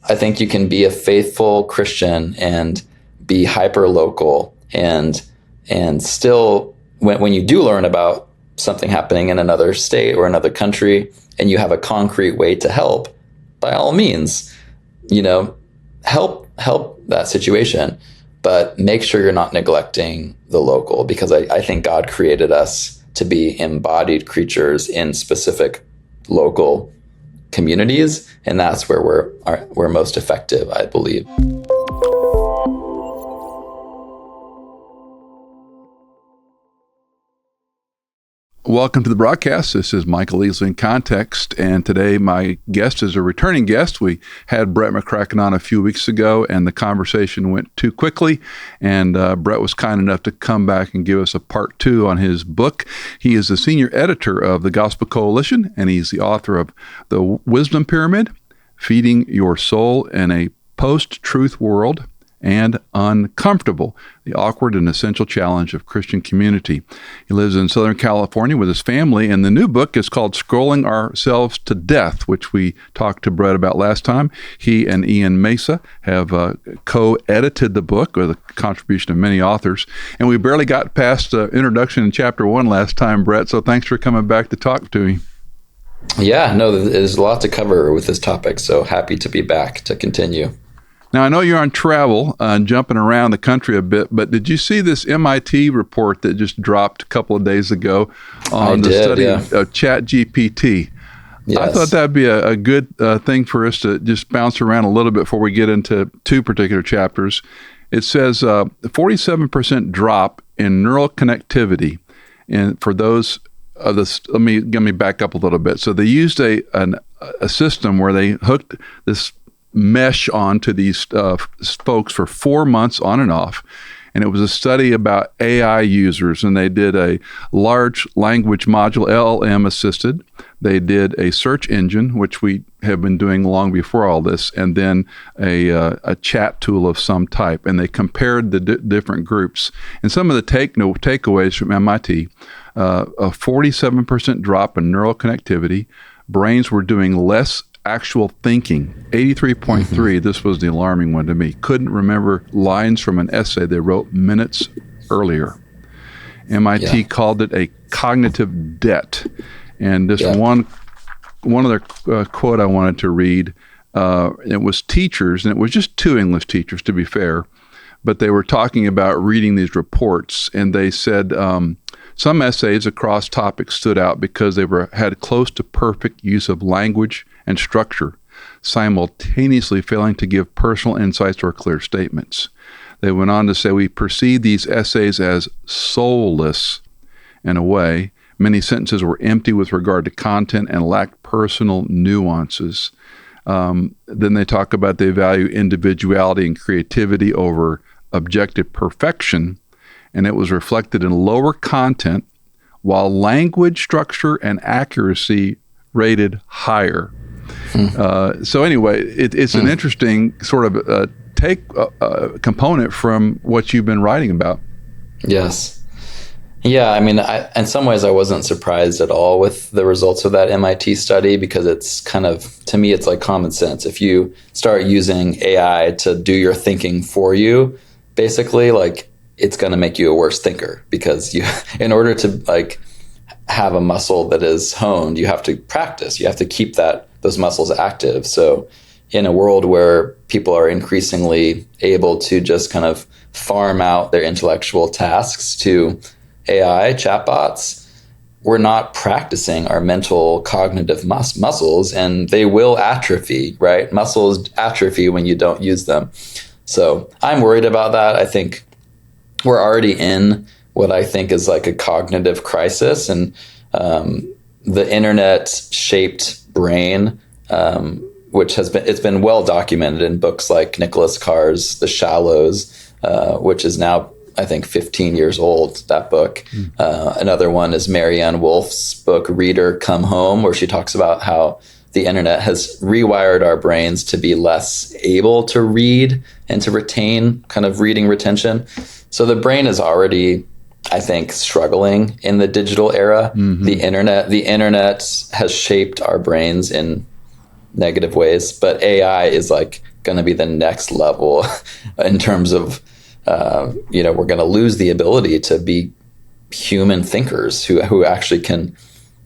I think you can be a faithful Christian and be hyper local and still when you do learn about something happening in another state or another country and you have a concrete way to help, by all means, help that situation, but make sure you're not neglecting the local, because I think God created us to be embodied creatures in specific local communities, and that's where we're most effective, I believe. Welcome to the broadcast. This is Michael Easley in Context, and today my guest is a returning guest. We had Brett McCracken on a few weeks ago, and the conversation went too quickly, and Brett was kind enough to come back and give us a part 2 on his book. He is the senior editor of the Gospel Coalition, and he's the author of The Wisdom Pyramid, Feeding Your Soul in a Post-Truth World, and Uncomfortable, the awkward and essential challenge of Christian community. He lives in Southern California with his family, and the new book is called Scrolling Ourselves to Death, which we talked to Brett about last time. He and Ian Mesa have co-edited the book with a contribution of many authors, and we barely got past the introduction in chapter 1 last time, Brett, so thanks for coming back to talk to me. Yeah, no, there's a lot to cover with this topic, so happy to be back to continue. Now, I know you're on travel and jumping around the country a bit, but did you see this MIT report that just dropped a couple of days ago on the study of ChatGPT? Yes. I thought that'd be a good thing for us to just bounce around a little bit before we get into 2 particular chapters. It says 47% drop in neural connectivity, and for those of this, let me back up a little bit. So they used a system where they hooked this mesh onto these folks for 4 months on and off. And it was a study about AI users, and they did a large language module, LLM assisted. They did a search engine, which we have been doing long before all this, and then a chat tool of some type. And they compared the different groups. And some of the takeaways from MIT, a 47% drop in neural connectivity. Brains were doing less actual thinking, 83.3. This was the alarming one to me. Couldn't remember lines from an essay they wrote minutes earlier. MIT called it a cognitive debt. And this one other quote I wanted to read, it was teachers, and it was just 2 English teachers, to be fair, but they were talking about reading these reports, and they said some essays across topics stood out because they had close to perfect use of language and structure, simultaneously failing to give personal insights or clear statements. They went on to say, we perceive these essays as soulless in a way. Many sentences were empty with regard to content and lacked personal nuances. Then they talk about they value individuality and creativity over objective perfection, and it was reflected in lower content, while language structure and accuracy rated higher. So anyway, it's an interesting sort of component from what you've been writing about. Yes. Yeah, I mean, in some ways I wasn't surprised at all with the results of that MIT study, because it's kind of, to me, it's like common sense. If you start using AI to do your thinking for you, basically, like, it's going to make you a worse thinker, because in order to have a muscle that is honed, you have to practice. You have to keep those muscles active. So in a world where people are increasingly able to just kind of farm out their intellectual tasks to AI chatbots, we're not practicing our mental cognitive muscles, and they will atrophy, right? Muscles atrophy when you don't use them. So I'm worried about that. I think we're already in what I think is like a cognitive crisis, and the internet shaped brain, which it's been well documented in books like Nicholas Carr's The Shallows, which is now, I think, 15 years old, that book. Another one is Marianne Wolf's book, Reader Come Home, where she talks about how the internet has rewired our brains to be less able to read and to retain kind of reading retention. So the brain is already, I think, struggling in the digital era. The internet has shaped our brains in negative ways, but AI is like going to be the next level in terms of, we're going to lose the ability to be human thinkers who actually can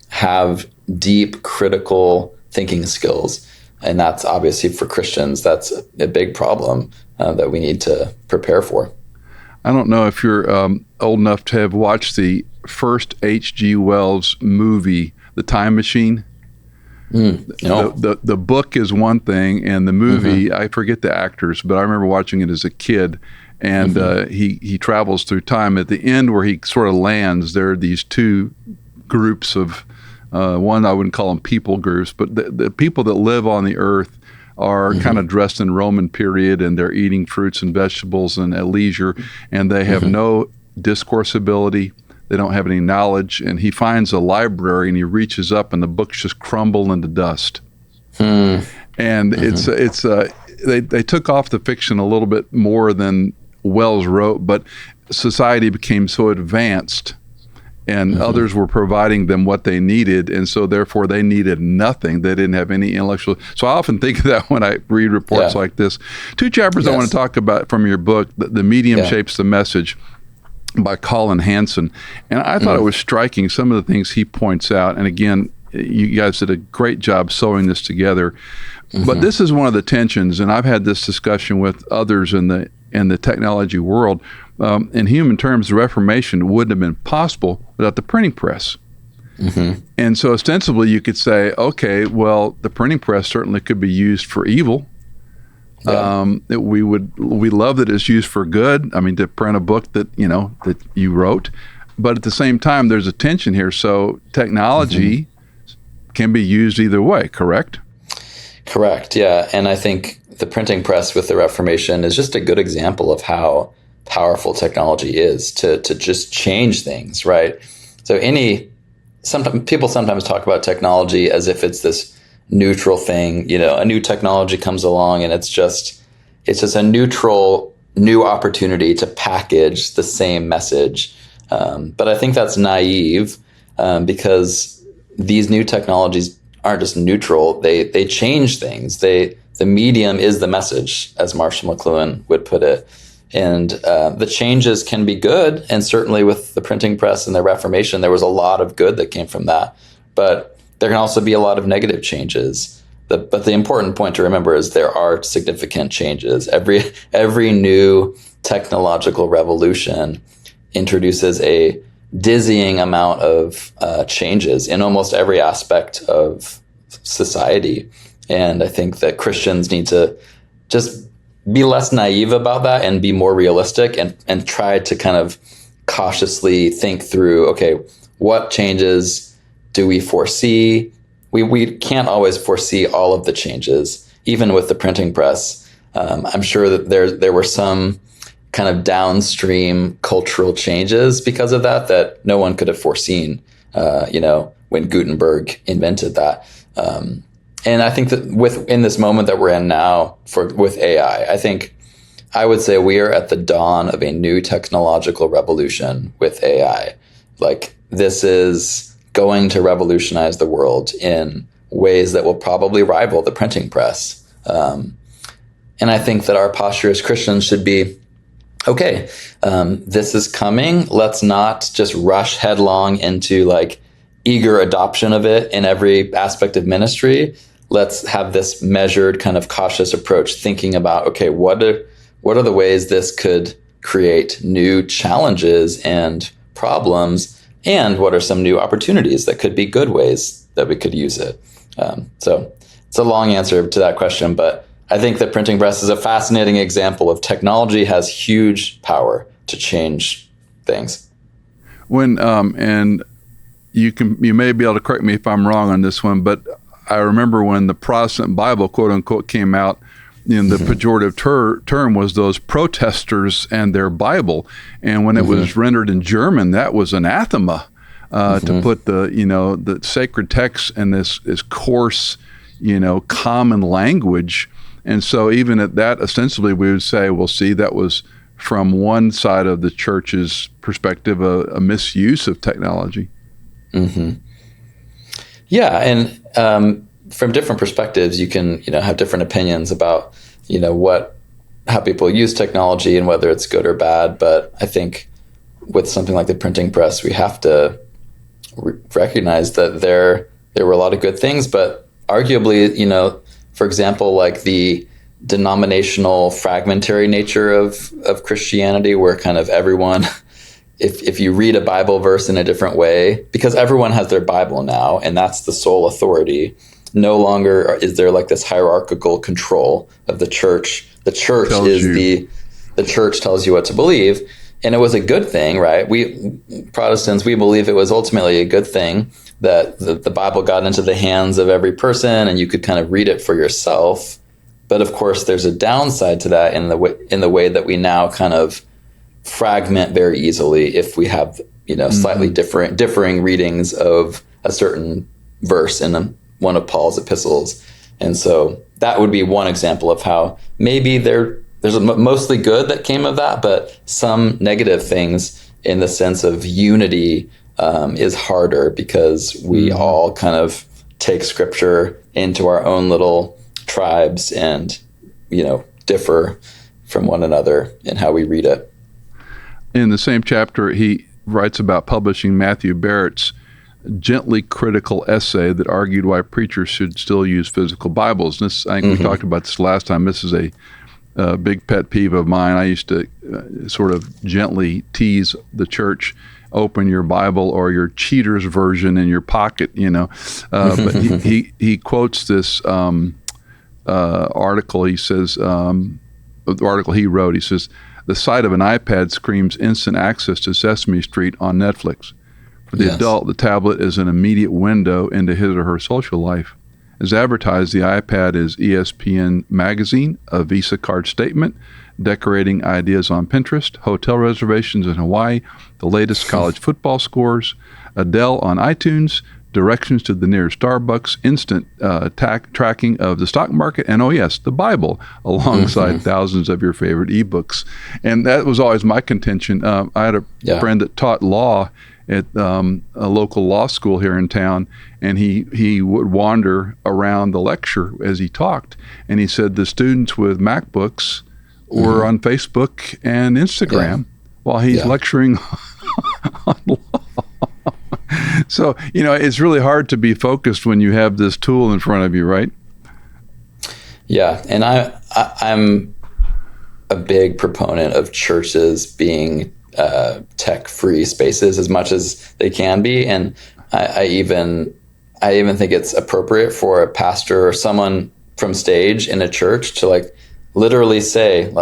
have deep critical thinking skills. And that's obviously for Christians, that's a big problem that we need to prepare for. I don't know if you're old enough to have watched the first H.G. Wells movie, The Time Machine. No. The book is one thing, and the movie, I forget the actors, but I remember watching it as a kid. And he travels through time. At the end where he sort of lands, there are these two groups of, one I wouldn't call them people groups, but the people that live on the earth are kind of dressed in Roman period, and they're eating fruits and vegetables and at leisure, and they have no discourse ability. They don't have any knowledge. And he finds a library, and he reaches up, and the books just crumble into dust. And they took off the fiction a little bit more than Wells wrote, but society became so advanced, and others were providing them what they needed, and so therefore they needed nothing. They didn't have any intellectual. So I often think of that when I read reports like this. Two chapters I want to talk about from your book: The Medium Shapes the Message, by Colin Hansen. And I thought it was striking, some of the things he points out. And again, you guys did a great job sewing this together. But this is one of the tensions, and I've had this discussion with others in the technology world. In human terms, the Reformation wouldn't have been possible without the printing press. And so ostensibly you could say, okay, well, the printing press certainly could be used for evil. We love that it's used for good. I mean, to print a book that you wrote, but at the same time, there's a tension here. So technology can be used either way, correct? Correct. Yeah. And I think the printing press with the Reformation is just a good example of how powerful technology is to just change things, right? So people sometimes talk about technology as if it's this neutral thing. A new technology comes along and it's just a neutral new opportunity to package the same message. But I think that's naive because these new technologies aren't just neutral. They change things. The medium is the message, as Marshall McLuhan would put it. And the changes can be good. And certainly with the printing press and the Reformation, there was a lot of good that came from that. But there can also be a lot of negative changes. But the important point to remember is there are significant changes. Every new technological revolution introduces a dizzying amount of changes in almost every aspect of society. And I think that Christians need to just be less naive about that and be more realistic and try to kind of cautiously think through, okay, what changes do we foresee? We can't always foresee all of the changes, even with the printing press. I'm sure that there were some kind of downstream cultural changes because of that no one could have foreseen, when Gutenberg invented that. And I think that in this moment that we're in now with AI, I would say we are at the dawn of a new technological revolution with AI. Like, this is going to revolutionize the world in ways that will probably rival the printing press. And I think that our posture as Christians should be, okay, this is coming. Let's not just rush headlong into eager adoption of it in every aspect of ministry. Let's have this measured, kind of cautious approach, thinking about, okay, what are the ways this could create new challenges and problems, and what are some new opportunities that could be good ways that we could use it? So it's a long answer to that question, but I think the printing press is a fascinating example of technology has huge power to change things. When and you may be able to correct me if I'm wrong on this one, but I remember when the Protestant Bible, quote unquote, came out, the pejorative term was those protesters and their Bible. And when it was rendered in German, that was anathema to put the sacred text in this coarse, common language. And so even at that, ostensibly, we would say, well, see, that was from one side of the church's perspective, a misuse of technology. Yeah, and from different perspectives, you can have different opinions about how people use technology and whether it's good or bad. But I think with something like the printing press, we have to recognize that there were a lot of good things, but arguably, for example, like the denominational fragmentary nature of Christianity, where kind of everyone, if you read a Bible verse in a different way, because everyone has their Bible now, and that's the sole authority, no longer is there like this hierarchical control of the church. The church the church tells you what to believe. And it was a good thing, right? We Protestants, we believe it was ultimately a good thing that the Bible got into the hands of every person and you could kind of read it for yourself. But of course, there's a downside to that in the way that we now kind of fragment very easily if we have slightly differing readings of a certain verse in one of Paul's epistles. And so that would be one example of how maybe there's mostly good that came of that, but some negative things in the sense of unity is harder because we all kind of take scripture into our own little tribes and, differ from one another in how we read it. In the same chapter, he writes about publishing Matthew Barrett's gently critical essay that argued why preachers should still use physical Bibles. And this, I think we talked about this last time. This is a big pet peeve of mine. I used to sort of gently tease the church, open your Bible or your cheater's version in your pocket, But he quotes this article. He says, the article he wrote, he says, the sight of an iPad screams instant access to Sesame Street on Netflix. For the adult, the tablet is an immediate window into his or her social life. As advertised, the iPad is ESPN Magazine, a Visa card statement, decorating ideas on Pinterest, hotel reservations in Hawaii, the latest college football scores, Adele on iTunes, directions to the nearest Starbucks, instant tracking of the stock market, and the Bible, alongside thousands of your favorite ebooks. And that was always my contention. I had a friend that taught law at a local law school here in town, and he would wander around the lecture as he talked, and he said the students with MacBooks were on Facebook and Instagram while he's lecturing on law. So, it's really hard to be focused when you have this tool in front of you, right? Yeah, and I'm a big proponent of churches being tech-free spaces as much as they can be, and I even think it's appropriate for a pastor or someone from stage in a church to literally say,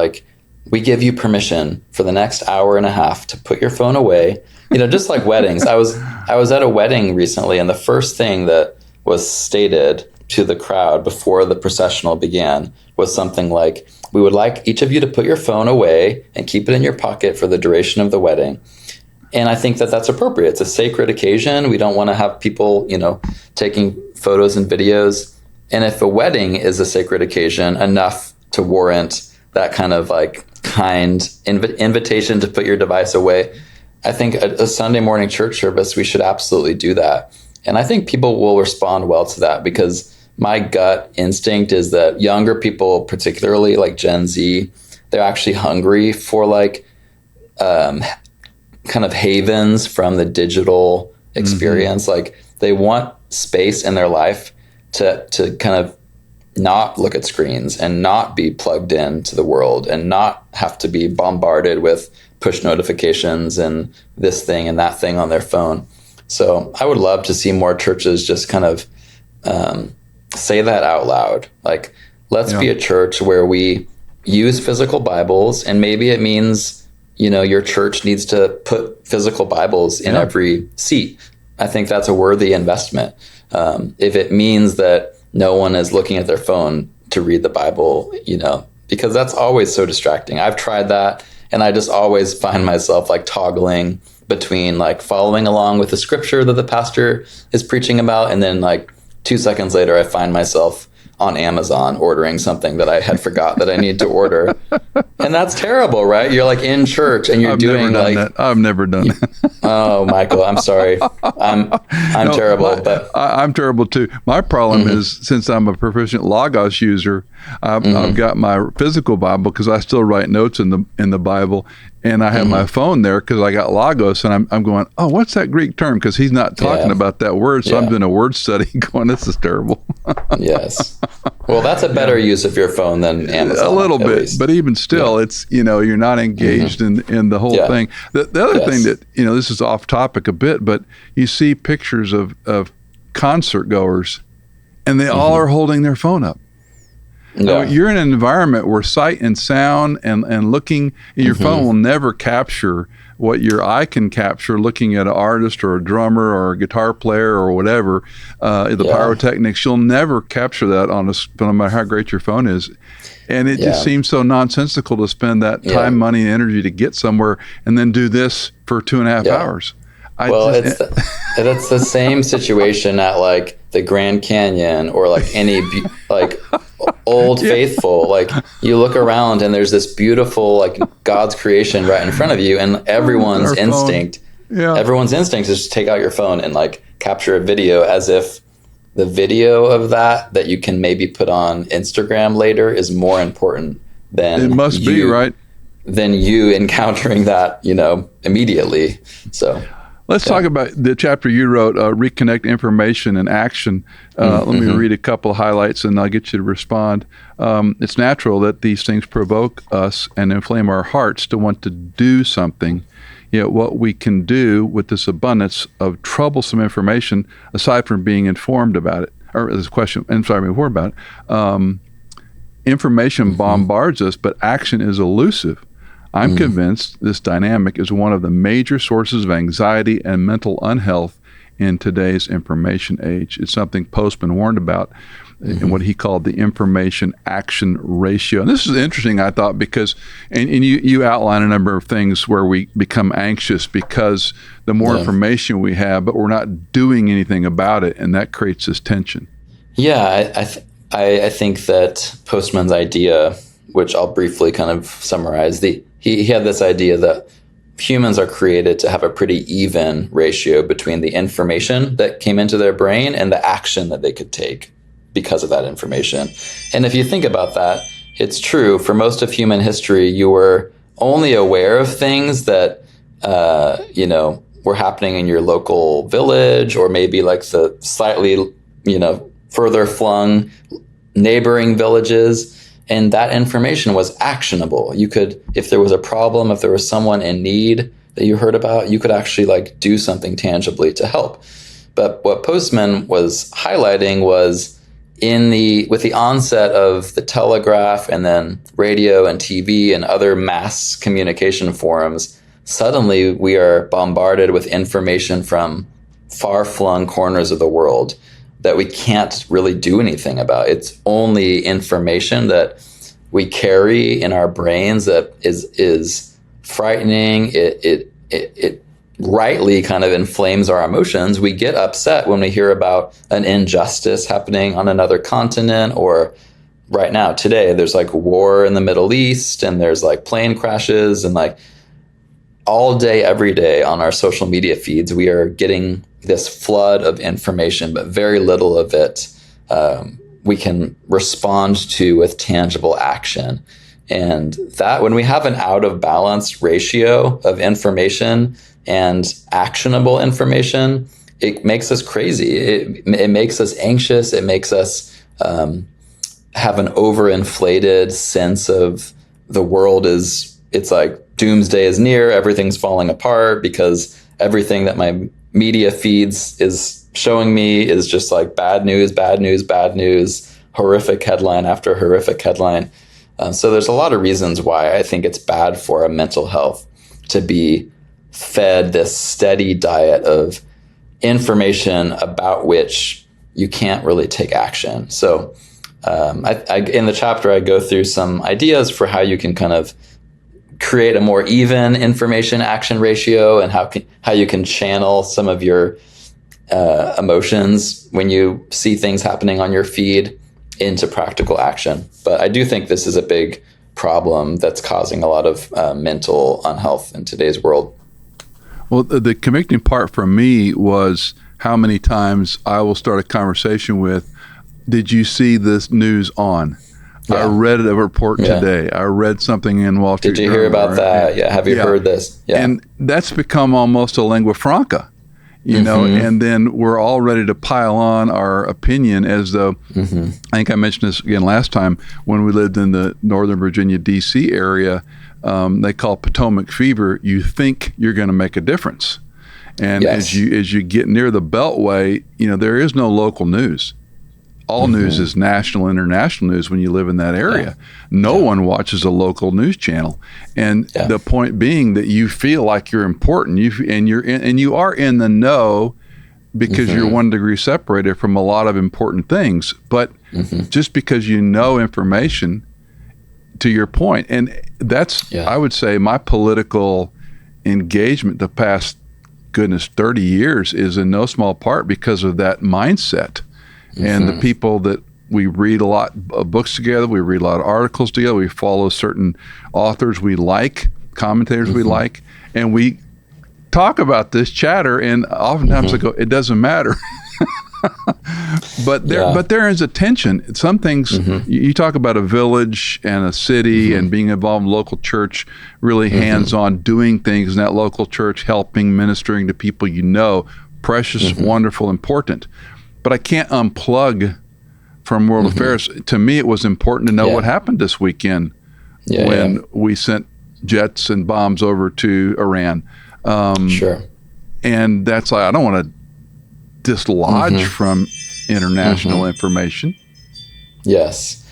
we give you permission for the next hour and a half to put your phone away. Just like weddings. I was at a wedding recently, and the first thing that was stated to the crowd before the processional began was something like, we would like each of you to put your phone away and keep it in your pocket for the duration of the wedding. And I think that that's appropriate. It's a sacred occasion. We don't want to have people, taking photos and videos. And if a wedding is a sacred occasion enough to warrant that kind of kind invitation to put your device away, I think a Sunday morning church service, we should absolutely do that. And I think people will respond well to that, because my gut instinct is that younger people, particularly like Gen Z, they're actually hungry for kind of havens from the digital experience. They want space in their life to kind of not look at screens and not be plugged into the world and not have to be bombarded with push notifications and this thing and that thing on their phone. So I would love to see more churches just kind of say that out loud. Let's be a church where we use physical Bibles, and maybe it means, your church needs to put physical Bibles in every seat. I think that's a worthy investment. If it means that no one is looking at their phone to read the Bible, because that's always so distracting. I've tried that, and I just always find myself toggling between following along with the scripture that the pastor is preaching about, and then 2 seconds later I find myself on Amazon ordering something that I had forgot that I need to order. And that's terrible, right? You're like in church and you're doing like that. I've never done that. Oh, Michael, I'm sorry. I'm terrible, but I'm terrible too. My problem is, since I'm a proficient Logos user, I've got my physical Bible because I still write notes in the Bible, and I have my phone there because I got Logos, and I'm going, oh, what's that Greek term? Because he's not talking about that word, so I'm doing a word study, going, this is terrible. Yes. Well, that's a better use of your phone than Amazon. A little bit, but even still, it's, you're not engaged in the whole thing. The other thing that, this is off topic a bit, but you see pictures of concert goers, and they all are holding their phone up. Yeah. You're in an environment where sight and sound and looking, your phone will never capture what your eye can capture looking at an artist or a drummer or a guitar player or whatever, the pyrotechnics. You'll never capture that no matter how great your phone is. And it just seems so nonsensical to spend that time, money, and energy to get somewhere and then do this for 2.5 hours. It's the same situation at like the Grand Canyon or like any like Old Faithful. Like you look around and there's this beautiful like God's creation right in front of you, and everyone's instinct is to take out your phone and like capture a video, as if the video of that you can maybe put on Instagram later is more important than it must be, right? Than you encountering that, immediately. So let's talk about the chapter you wrote, Reconnect Information and Action. Let me read a couple of highlights and I'll get you to respond. It's natural that these things provoke us and inflame our hearts to want to do something. Yet what we can do with this abundance of troublesome information, aside from being informed about it, or this question, informed about it, information bombards us, but action is elusive. I'm convinced this dynamic is one of the major sources of anxiety and mental unhealth in today's information age. It's something Postman warned about in what he called the information action ratio. And this is interesting, I thought, because, and you outline a number of things where we become anxious because the more information we have, but we're not doing anything about it, and that creates this tension. Yeah, I think that Postman's idea, which I'll briefly kind of summarize, he had this idea that humans are created to have a pretty even ratio between the information that came into their brain and the action that they could take because of that information. And if you think about that, it's true. For most of human history, you were only aware of things that, were happening in your local village, or maybe like the slightly, further flung neighboring villages. And that information was actionable. You could, if there was a problem, if there was someone in need that you heard about, you could actually like do something tangibly to help. But what Postman was highlighting was with the onset of the telegraph and then radio and TV and other mass communication forums, suddenly we are bombarded with information from far-flung corners of the world that we can't really do anything about. It's only information that we carry in our brains that is frightening. It rightly kind of inflames our emotions. We get upset when we hear about an injustice happening on another continent, or right now, today, there's like war in the Middle East, and there's like plane crashes, and like all day, every day on our social media feeds, we are getting this flood of information, but very little of it we can respond to with tangible action. And that when we have an out of balance ratio of information and actionable information, it makes us crazy. It makes us anxious. It makes us have an overinflated sense of the world it's like doomsday is near. Everything's falling apart because everything that my media feeds is showing me is just like bad news, horrific headline after horrific headline. So there's a lot of reasons why I think it's bad for our mental health to be fed this steady diet of information about which you can't really take action. So in the chapter, I go through some ideas for how you can kind of create a more even information action ratio, and how you can channel some of your emotions when you see things happening on your feed. into practical action. But I do think this is a big problem that's causing a lot of mental unhealth in today's world. Well, the convicting part for me was how many times I will start a conversation with, did you see this news on? Yeah. I read a report today. I read something in Wall Street Did you hear about that? Yeah. Have you heard this? Yeah. And that's become almost a lingua franca, you know, and then we're all ready to pile on our opinion as though, I think I mentioned this again last time, when we lived in the Northern Virginia, D.C. area, they call Potomac fever. You think you're going to make a difference. And as you get near the Beltway, you know, there is no local news. All news is national, international news when you live in that area. No one watches a local news channel. And the point being that you feel like you're important, you are in the know because you're 1 degree separated from a lot of important things. But just because you know information, to your point, and that's, I would say, my political engagement the past, 30 years is in no small part because of that mindset. And the people that we read a lot of books together, we read a lot of articles together, we follow certain authors we like, commentators we like, and we talk about this chatter, and oftentimes I go, it doesn't matter. But there is a tension. Some things, you talk about a village and a city and being involved in local church, really hands-on doing things in that local church, helping, ministering to people you know, precious, wonderful, important. But I can't unplug from world affairs. To me, it was important to know what happened this weekend when we sent jets and bombs over to Iran. And that's like, I don't want to dislodge from international information. Yes.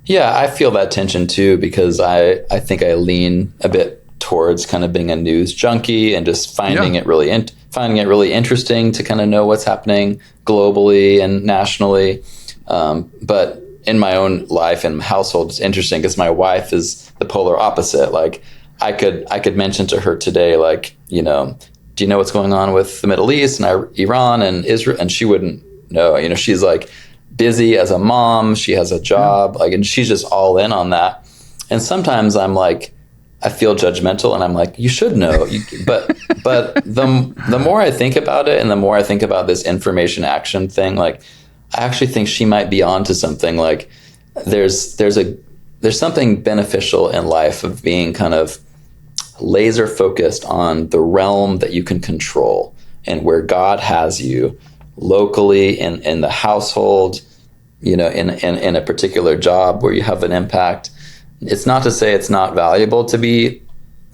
Yeah, I feel that tension too, because I think I lean a bit towards kind of being a news junkie and just finding it really interesting to kind of know what's happening globally and nationally. But in my own life and household, it's interesting because my wife is the polar opposite. Like I could mention to her today, like, you know, do you know what's going on with the Middle East and Iran and Israel? And she wouldn't know. You know, she's like busy as a mom. She has a job, like, and she's just all in on that. And sometimes I'm like, I feel judgmental, and I'm like, you should know. But the more I think about it, and the more I think about this information action thing, like, I actually think she might be onto something. Like, there's something beneficial in life of being kind of laser focused on the realm that you can control and where God has you locally in the household, you know, in a particular job where you have an impact. It's not to say it's not valuable to be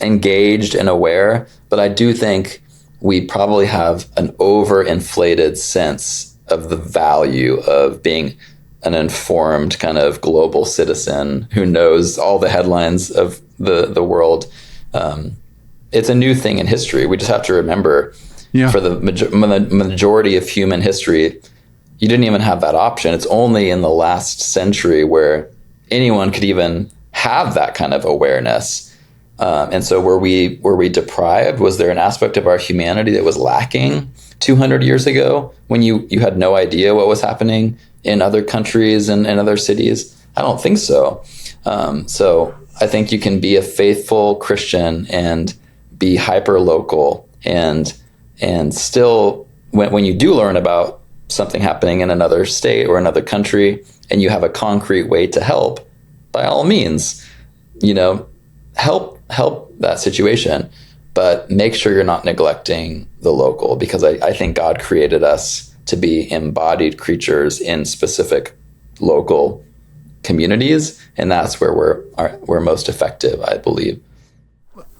engaged and aware, but I do think we probably have an overinflated sense of the value of being an informed kind of global citizen who knows all the headlines of the world. It's a new thing in history. We just have to remember for the majority of human history, you didn't even have that option. It's only in the last century where anyone could even have that kind of awareness. And so were we deprived? Was there an aspect of our humanity that was lacking 200 years ago when you had no idea what was happening in other countries and other cities? I don't think so. So I think you can be a faithful Christian and be hyper local and still when you do learn about something happening in another state or another country and you have a concrete way to help, by all means, you know, help that situation, but make sure you're not neglecting the local, because I think God created us to be embodied creatures in specific local communities, and that's where we're most effective, I believe.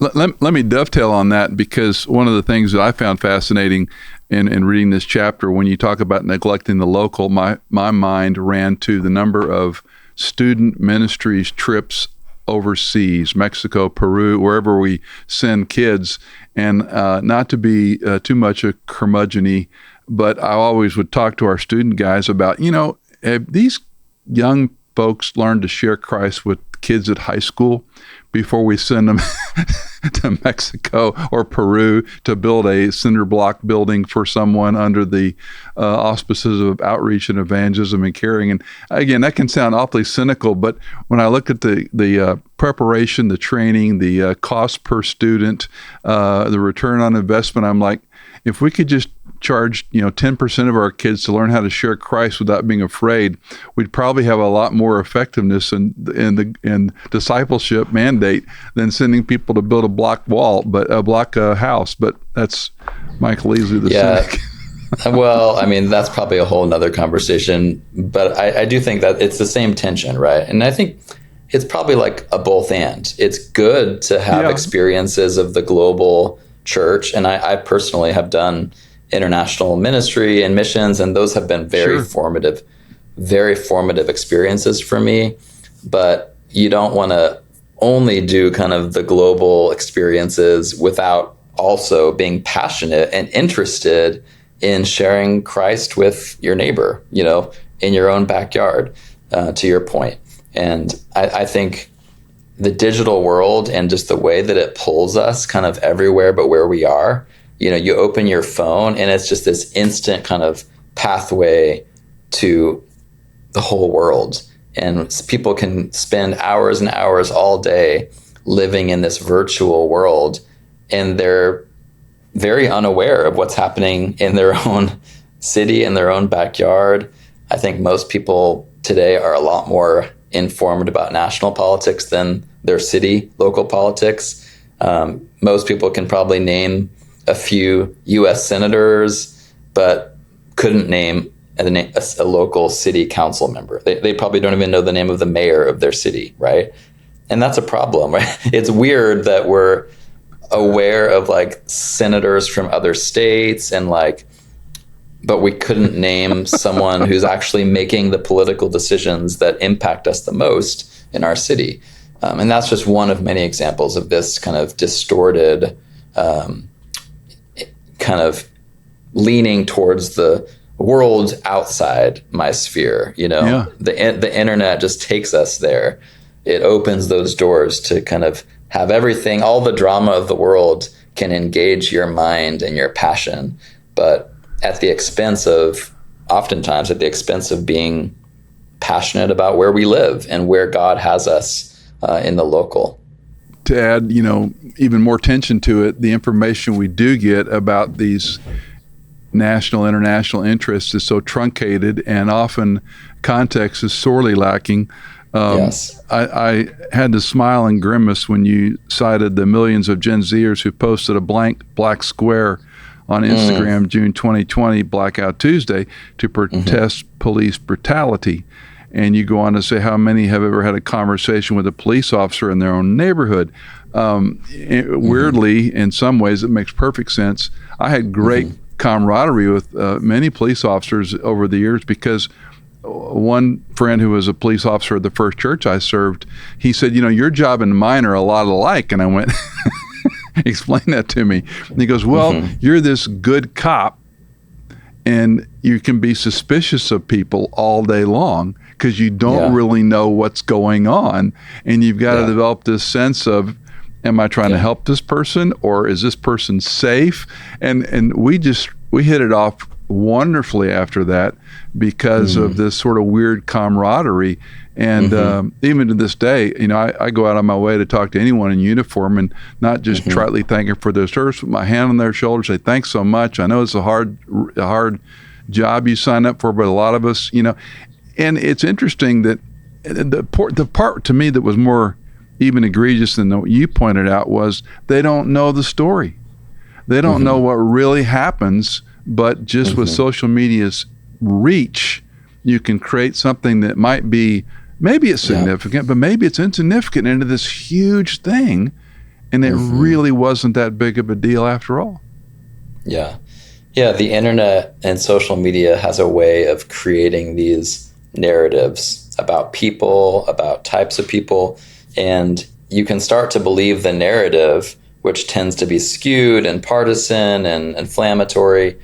Let me dovetail on that, because one of the things that I found fascinating in reading this chapter, when you talk about neglecting the local, my mind ran to the number of student ministries trips overseas, Mexico, Peru, wherever we send kids. And not to be too much a curmudgeon-y, but I always would talk to our student guys about, you know, have these young folks learned to share Christ with with kids at high school before we send them to Mexico or Peru to build a cinder block building for someone under the auspices of outreach and evangelism and caring. And again, that can sound awfully cynical, but when I look at the preparation, the training, the cost per student, the return on investment, I'm like, if we could just charge 10% of our kids to learn how to share Christ without being afraid, we'd probably have a lot more effectiveness in discipleship mandate than sending people to build a block house. But that's Michael Easley, the cynic. Well, I mean, that's probably a whole nother conversation, but I do think that it's the same tension, right? And I think it's probably like a both and. It's good to have experiences of the global church, and I personally have done international ministry and missions, and those have been very formative experiences for me. But you don't want to only do kind of the global experiences without also being passionate and interested in sharing Christ with your neighbor, in your own backyard, to your point. And I think the digital world and just the way that it pulls us kind of everywhere but where we are, you open your phone and it's just this instant kind of pathway to the whole world. And people can spend hours and hours all day living in this virtual world, and they're very unaware of what's happening in their own city, in their own backyard. I think most people today are a lot more informed about national politics than their city, local politics. Most people can probably name a few U.S. senators, but couldn't name a local city council member. They probably don't even know the name of the mayor of their city, right? And that's a problem, right? It's weird that we're aware of like senators from other states and but we couldn't name someone who's actually making the political decisions that impact us the most in our city. And that's just one of many examples of this kind of distorted kind of leaning towards the world outside my sphere. The internet just takes us there. It opens those doors to kind of have everything, all the drama of the world can engage your mind and your passion, but oftentimes at the expense of being passionate about where we live and where God has us in the local. To add, even more tension to it, the information we do get about these national, international interests is so truncated, and often context is sorely lacking. Yes. I had to smile and grimace when you cited the millions of Gen Zers who posted a blank black square on Instagram June 2020, Blackout Tuesday, to protest police brutality. And you go on to say how many have ever had a conversation with a police officer in their own neighborhood. Weirdly, in some ways, it makes perfect sense. I had great camaraderie with many police officers over the years, because one friend who was a police officer at the first church I served, he said, your job and mine are a lot alike. And I went, explain that to me. And he goes, well, you're this good cop, and you can be suspicious of people all day long because you don't really know what's going on. And you've got to develop this sense of, am I trying to help this person, or is this person safe? And we hit it off wonderfully after that because of this sort of weird camaraderie. And even to this day, I go out on my way to talk to anyone in uniform and not just tritely thank them for their service, put my hand on their shoulder, say, thanks so much. I know it's a hard job you sign up for, but a lot of us, and it's interesting that the part to me that was more even egregious than what you pointed out was they don't know the story. They don't know what really happens, but just with social media's reach, you can create something that might be, maybe it's significant, but maybe it's insignificant into this huge thing, and it really wasn't that big of a deal after all. Yeah, the internet and social media has a way of creating these narratives about people, about types of people, and you can start to believe the narrative, which tends to be skewed and partisan and inflammatory,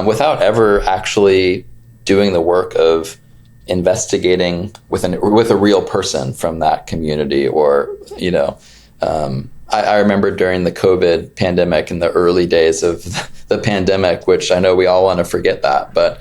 without ever actually doing the work of investigating with a real person from that community, or I remember during the COVID pandemic, in the early days of the pandemic, which I know we all want to forget that, but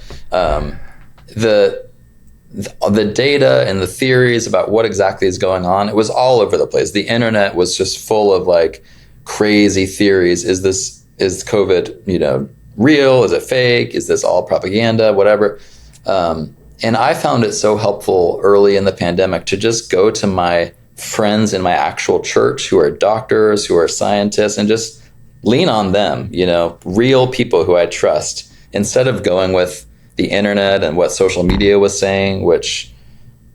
the data and the theories about what exactly is going on, it was all over the place. The internet was just full of like crazy theories. Is COVID, real? Is it fake? Is this all propaganda? Whatever. And I found it so helpful early in the pandemic to just go to my friends in my actual church who are doctors, who are scientists, and just lean on them, real people who I trust, instead of going with the internet and what social media was saying, which,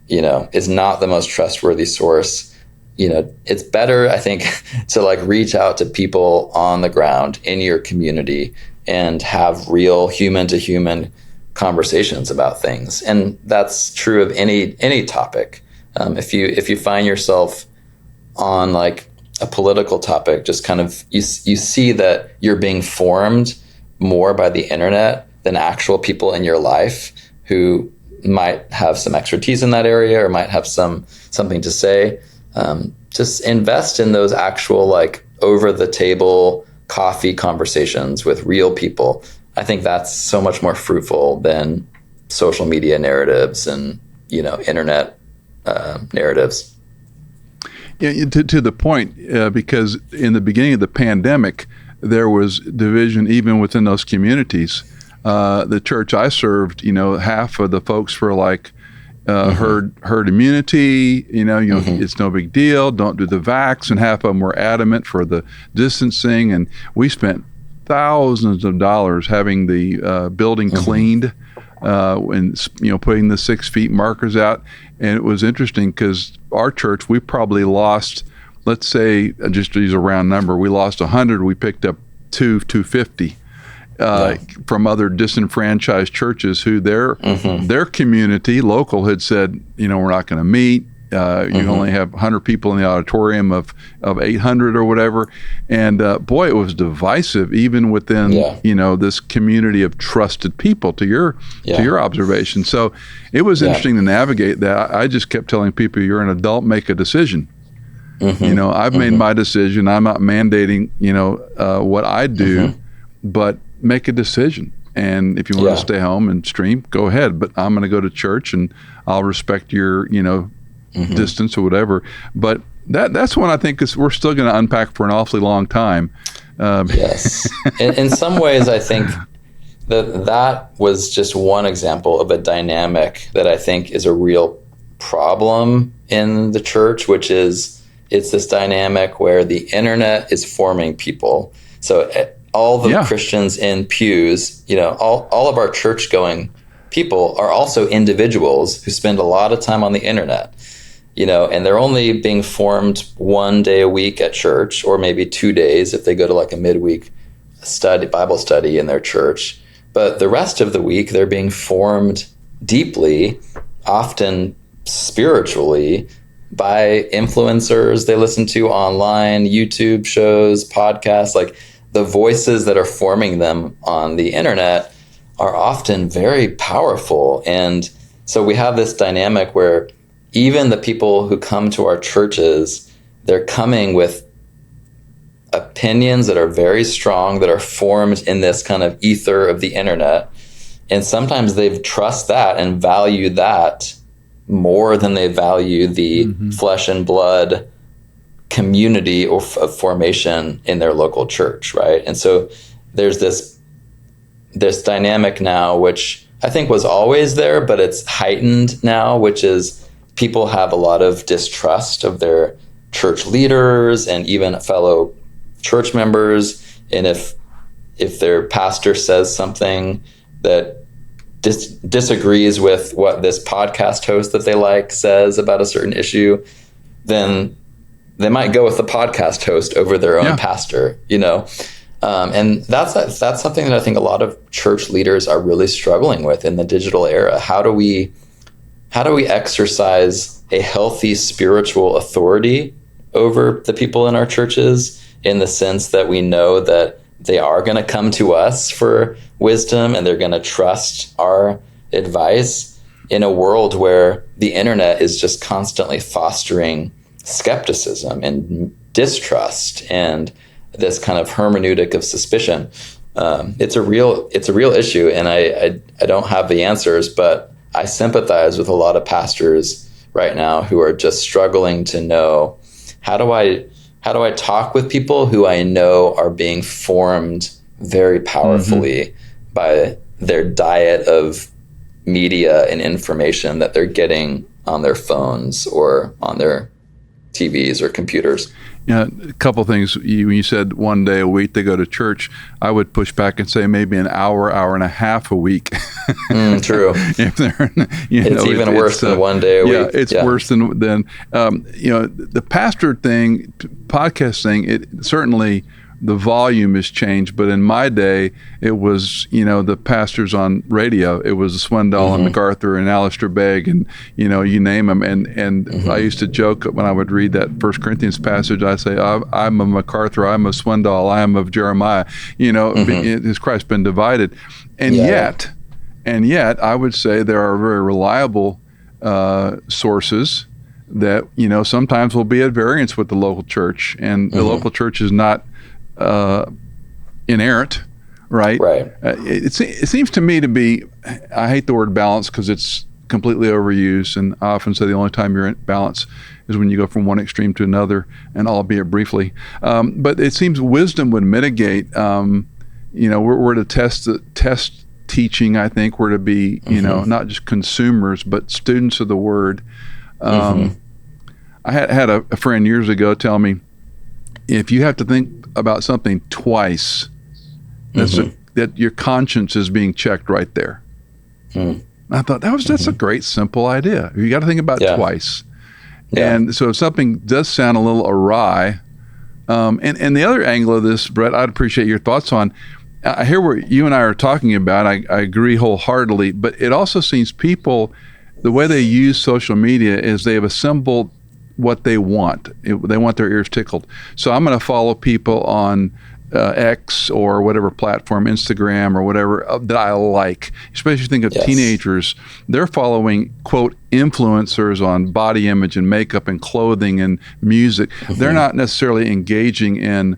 is not the most trustworthy source. It's better, I think, to like reach out to people on the ground in your community and have real human to human conversations about things. And that's true of any topic. If you find yourself on like a political topic, just kind of you see that you're being formed more by the internet than actual people in your life who might have some expertise in that area or might have something to say. Just invest in those actual like over the table coffee conversations with real people. I think that's so much more fruitful than social media narratives and internet narratives. Yeah, to the point, because in the beginning of the pandemic, there was division even within those communities. The church I served, half of the folks were like herd immunity. It's no big deal. Don't do the vax, and half of them were adamant for the distancing. And we spent thousands of dollars having the building cleaned, and putting the 6 feet markers out. And it was interesting because our church, we probably lost, let's say, just to use a round number, we lost 100. We picked up 250 from other disenfranchised churches who their community local had said, we're not going to meet. You only have 100 people in the auditorium of 800 or whatever. And boy, it was divisive even within, this community of trusted people, to your observation. So it was interesting to navigate that. I just kept telling people, you're an adult, make a decision. I've made my decision. I'm not mandating, what I do, but make a decision. And if you want to stay home and stream, go ahead. But I'm going to go to church, and I'll respect your, distance or whatever. But that's one I think we're still going to unpack for an awfully long time. Yes. In some ways, I think that was just one example of a dynamic that I think is a real problem in the church, which is it's this dynamic where the internet is forming people. So all the Christians in pews, all of our church-going people are also individuals who spend a lot of time on the internet, and they're only being formed 1 day a week at church, or maybe 2 days if they go to like a midweek Bible study in their church. But the rest of the week, they're being formed deeply, often spiritually, by influencers they listen to online, YouTube shows, podcasts. Like, the voices that are forming them on the internet are often very powerful. And so we have this dynamic where even the people who come to our churches, they're coming with opinions that are very strong, that are formed in this kind of ether of the internet. And sometimes they trust that and value that more than they value the flesh and blood community of formation in their local church, right? And so there's this dynamic now, which I think was always there, but it's heightened now, which is people have a lot of distrust of their church leaders and even fellow church members. And if their pastor says something that disagrees with what this podcast host that they like says about a certain issue, then they might go with the podcast host over their own pastor, and that's something that I think a lot of church leaders are really struggling with in the digital era. How do we exercise a healthy spiritual authority over the people in our churches, in the sense that we know that they are going to come to us for wisdom and they're going to trust our advice, in a world where the internet is just constantly fostering skepticism and distrust and this kind of hermeneutic of suspicion. It's a real issue, and I don't have the answers, but I sympathize with a lot of pastors right now who are just struggling to know, how do I talk with people who I know are being formed very powerfully by their diet of media and information that they're getting on their phones or on their TVs or computers. Yeah, a couple of things. When you said one day a week they go to church, I would push back and say maybe an hour and a half a week. True. If they're, it's even worse than one day a week. Yeah, it's worse than the pastor thing, podcast thing. It certainly, the volume has changed, but in my day, it was, the pastors on radio. It was Swindoll and MacArthur and Alistair Begg and, you name them. And I used to joke when I would read that 1 Corinthians passage, I say, I'm of MacArthur, I'm of Swindoll, I am of Jeremiah. Has Christ been divided? And yet, I would say there are very reliable sources that, sometimes will be at variance with the local church. And the local church is not inerrant, right? Right. It seems to me to be, I hate the word balance because it's completely overused, and I often say the only time you're in balance is when you go from one extreme to another, and albeit briefly. But it seems wisdom would mitigate. We're to test teaching. I think we're to be, not just consumers, but students of the word. I had a friend years ago tell me, if you have to think about something twice, that your conscience is being checked right there. I thought that's a great simple idea. You got to think about it twice. And so if something does sound a little awry, and the other angle of this, Brett, I'd appreciate your thoughts on. I hear what you and I are talking about. I agree wholeheartedly, but it also seems people, the way they use social media is they have assembled what they want. They want their ears tickled. So I'm going to follow people on X or whatever platform, Instagram or whatever, that I like. Especially if you think of teenagers, they're following, quote, influencers on body image and makeup and clothing and music. They're not necessarily engaging in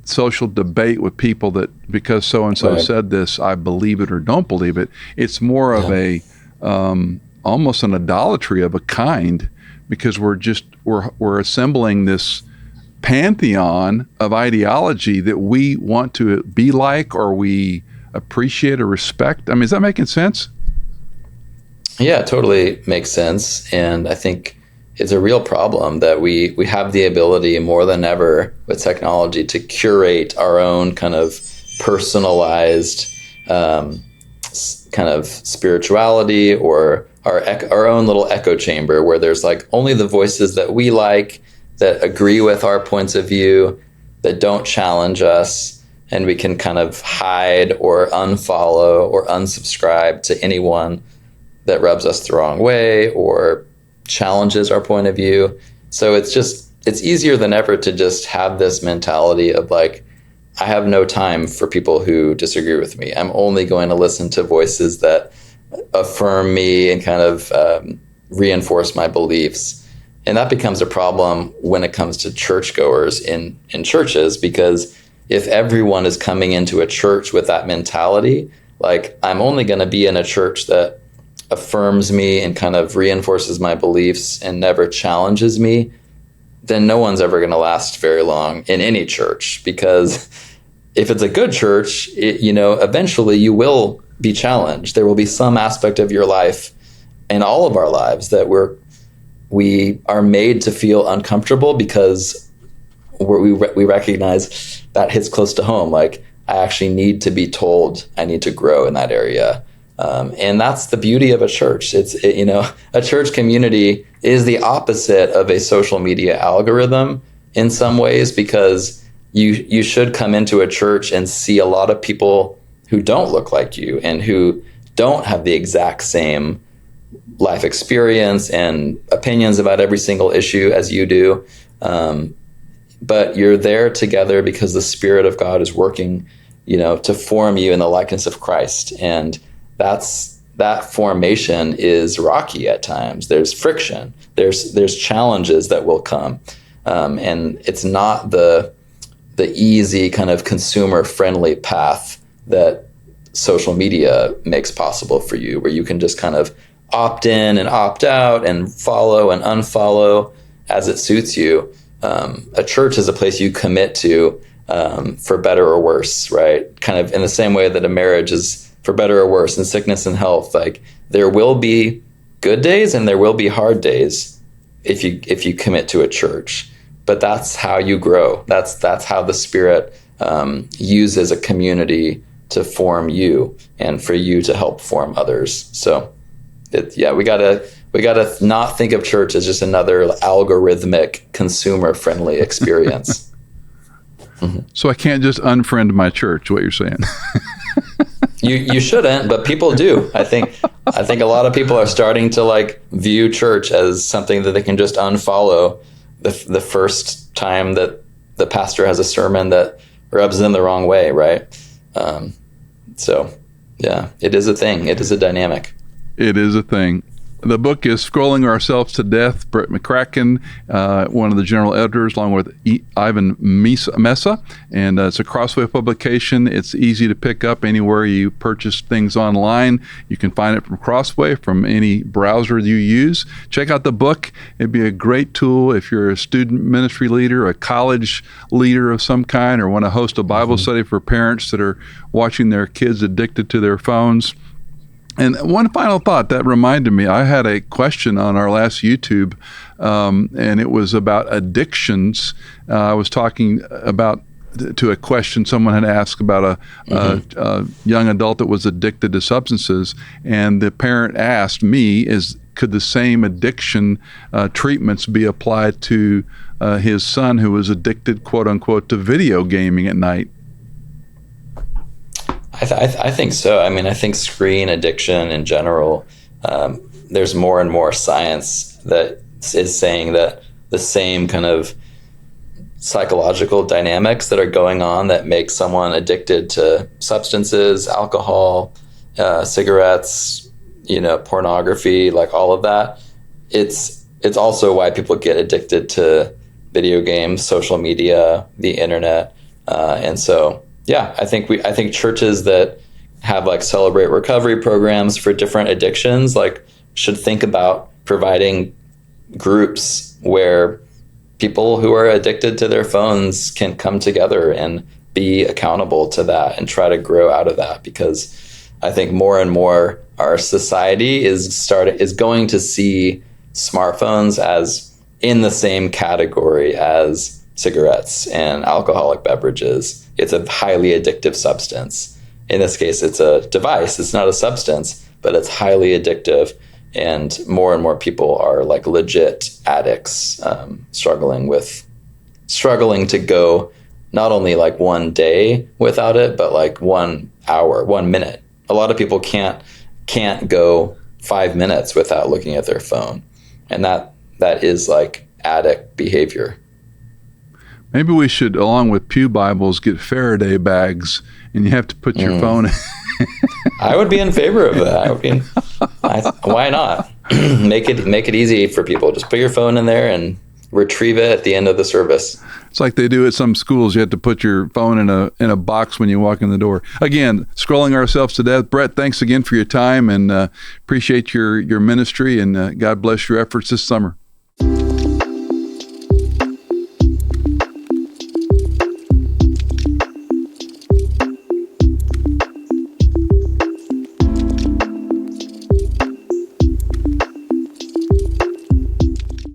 social debate with people that because so-and-so said this, I believe it or don't believe it. It's more of a almost an idolatry of a kind, because we're assembling this pantheon of ideology that we want to be like, or we appreciate or respect. I mean, is that making sense? Yeah, it totally makes sense. And I think it's a real problem that we have the ability more than ever with technology to curate our own kind of personalized kind of spirituality, or our own little echo chamber where there's like only the voices that we like, that agree with our points of view, that don't challenge us, and we can kind of hide or unfollow or unsubscribe to anyone that rubs us the wrong way or challenges our point of view. So it's easier than ever to just have this mentality of like, I have no time for people who disagree with me. I'm only going to listen to voices that affirm me and kind of reinforce my beliefs. And that becomes a problem when it comes to churchgoers in churches, because if everyone is coming into a church with that mentality, like, I'm only going to be in a church that affirms me and kind of reinforces my beliefs and never challenges me, then no one's ever going to last very long in any church. Because if it's a good church, eventually you will be challenged. There will be some aspect of your life and all of our lives that we are made to feel uncomfortable, because we recognize that hits close to home. Like, I actually need to be told I need to grow in that area. And that's the beauty of a church. A church community is the opposite of a social media algorithm in some ways, because you should come into a church and see a lot of people who don't look like you and who don't have the exact same life experience and opinions about every single issue as you do. But you're there together because the Spirit of God is working, to form you in the likeness of Christ. And that's that formation is rocky at times. There's friction. There's challenges that will come, and it's not the easy kind of consumer friendly path that social media makes possible for you, where you can just kind of opt in and opt out and follow and unfollow as it suits you. A church is a place you commit to for better or worse, right? Kind of in the same way that a marriage is for better or worse, in sickness and health. Like, there will be good days and there will be hard days if you commit to a church. But that's how you grow. That's how the Spirit uses a community to form you and for you to help form others. So, we gotta not think of church as just another algorithmic, consumer-friendly experience. Mm-hmm. So I can't just unfriend my church, what you're saying. You shouldn't, but people do. I think a lot of people are starting to like view church as something that they can just unfollow the first time that the pastor has a sermon that rubs them the wrong way, right? So yeah, it is a thing. It is a dynamic. It is a thing. The book is Scrolling Ourselves to Death. Brett McCracken, one of the general editors, along with Ivan Mesa. And it's a Crossway publication. It's easy to pick up anywhere you purchase things online. You can find it from Crossway, from any browser you use. Check out the book. It'd be a great tool if you're a student ministry leader, a college leader of some kind, or want to host a Bible study for parents that are watching their kids addicted to their phones. And one final thought that reminded me, I had a question on our last YouTube, and it was about addictions. I was talking about to a question someone had asked about a young adult that was addicted to substances, and the parent asked me, could the same addiction treatments be applied to his son who was addicted, quote unquote, to video gaming at night? I think so. I mean, I think screen addiction in general, there's more and more science that is saying that the same kind of psychological dynamics that are going on that make someone addicted to substances, alcohol, cigarettes, pornography, like all of that. It's also why people get addicted to video games, social media, the internet, and so. Yeah, I think churches that have like Celebrate Recovery programs for different addictions like should think about providing groups where people who are addicted to their phones can come together and be accountable to that and try to grow out of that, because I think more and more our society is going to see smartphones as in the same category as cigarettes and alcoholic beverages. It's a highly addictive substance. In this case, it's a device. It's not a substance, but it's highly addictive. And more people are like legit addicts, struggling to go not only like one day without it, but like 1 hour, 1 minute. A lot of people can't go 5 minutes without looking at their phone. And that is like addict behavior. Maybe we should, along with pew Bibles, get Faraday bags, and you have to put your phone in. I would be in favor of that. Why not? Make it easy for people. Just put your phone in there and retrieve it at the end of the service. It's like they do at some schools. You have to put your phone in a box when you walk in the door. Again, Scrolling Ourselves to Death. Brett, thanks again for your time, and appreciate your ministry, and God bless your efforts this summer.